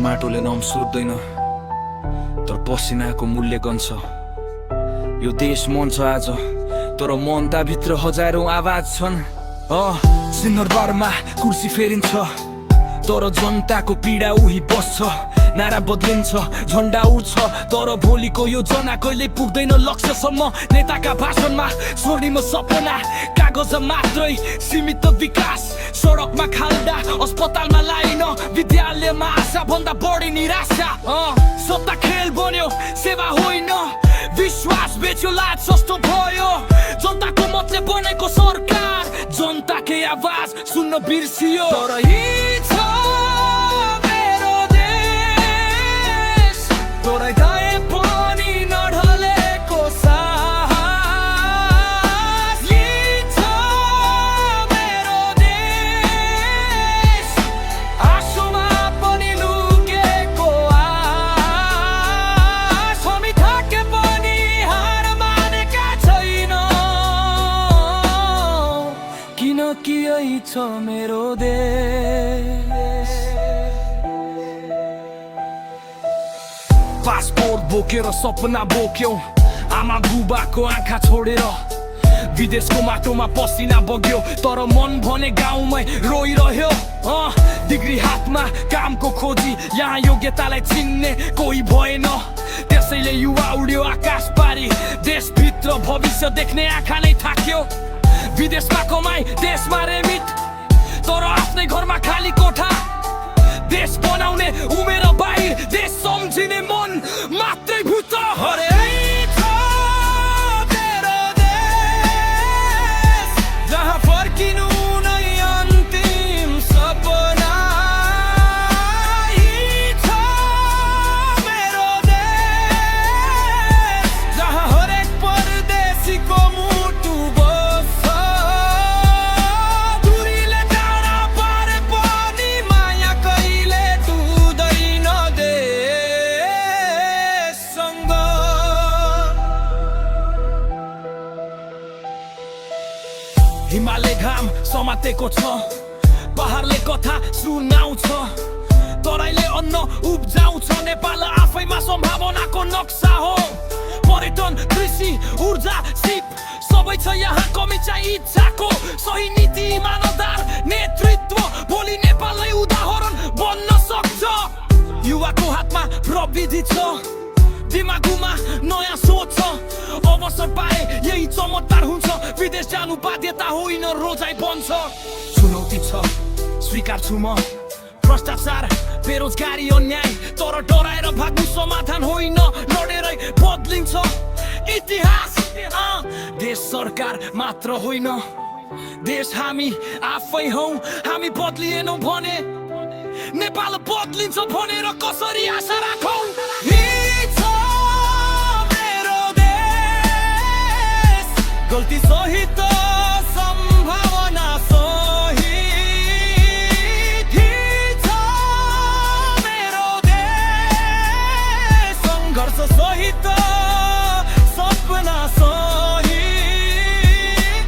माटोले नाम सोध्दैन तर पसिनाको मूल्य गन्छ। यो देश मन छ आज तर मनता भित्र हजारौं आवाज छन्। सिंहदरबारमा कुर्सी फेरिन्छ तर जनताको पीडा उही बस्छ। नारा बदलिन्छ झण्डा उड्छ तर भोलिको यो जना कहिले पुग्दैन लक्ष्यसम्म। नेताका भाषणमा स्वर्णिम सपना कागज मात्रै सीमित विकास। सडकमा खाल्दा अस्पतालमा लाइन विद्यालयमा आशा भन्दा बढी निराशा। सत्ता खेल बन्यो सेवा होइन विश्वास बेच्यो लाज सस्तो भयो। जनताको मतले बनेको सरकार जनताकै आवाज सुन्न बिर्सियो। तर यी छ मेरो देश तोरै दए पनि नढलेको साहस। यी छ मेरो देश आँसुमा पनि लुकेको आश। हामी थाके पनि हार मानेका छैनौँ किनकि यही छ मेरो देश। पासपोर्ट बोकेर सपना बोक्यौ आमा बुबाको आँखा छोडेर। विदेशको माटोमा पसिना बग्यो तर मन भने गाउँमै रोइरह्यो। डिग्री हातमा कामको खोजी यहाँ योग्यतालाई चिन्ने कोही भएन। त्यसैले युवा उड्यो आकाश पारी देशभित्र भविष्य देख्ने आँखा नै थाक्यो। विदेशमा कमाई देशमा रेमिट तर आफ्नै घरमा खाली कोठा। देश बनाउने उमेर बाहिर देश सम्झिने मन मात्रै भूत। हरे छ मेरो देश जहाँ फर्किनु नै अन्तिम सपना। यी छ मेरो देश जहाँ हरेक परदेशीको मुटु बस्छ। दूरीले टाढा पारे पनि माया कहिले टुट्दैन देशसँग। हिमालय घाम समातेको छ पहाडले कथा सुनाउँछ तराईले अन्न उब्जाउँछ। नेपाल आफैमा सम्भावनाको नक्सा हो। पर्यटन कृषि ऊर्जा सिप सबै छ यहाँ कमी चाहिँ इच्छाको। सही नीति इमानदार नेतृत्व भोलि नेपाललाई उदाहरण बन्न सक्छ। युवाको हातमा प्रविधि छ दिमागमा नयाँ सोच छ। अवसर पाए यही चमत्कार हुन्छ। विदेश जानु बाध्यता होइन रोजाइ बन्छ। चुनौती छ स्वीकार छु म भ्रष्टाचार बेरोजगारी अन्याय तर डराएर भाग्नु समाधान होइन लडेरै बदलिन्छ इतिहास। देश सरकार मात्र होइन देश हामी आफै हौ। हामी बदलिएनौँ भने नेपाल बदलिन्छ भनेर कसरी आशा राखौँ। यी छ मेरो देश गल्ती सहित सम्भावना सहित। यी छ मेरो देश सङ्घर्ष सहित सपना सहित।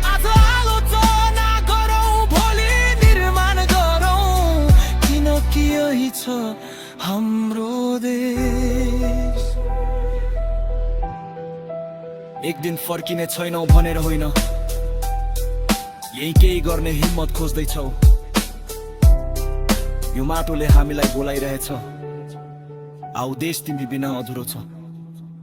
आज आलोचना गरौँ भोलि निर्माण गरौँ किनकि यही छ हाम्रो देश। एक दिन फर्किने छैनौ भनेर होइन यही केही गर्ने हिम्मत खोज्दैछौ। यो माटोले हामीलाई बोलाइरहेछ आऊ देश तिमी बिना अधुरो छ।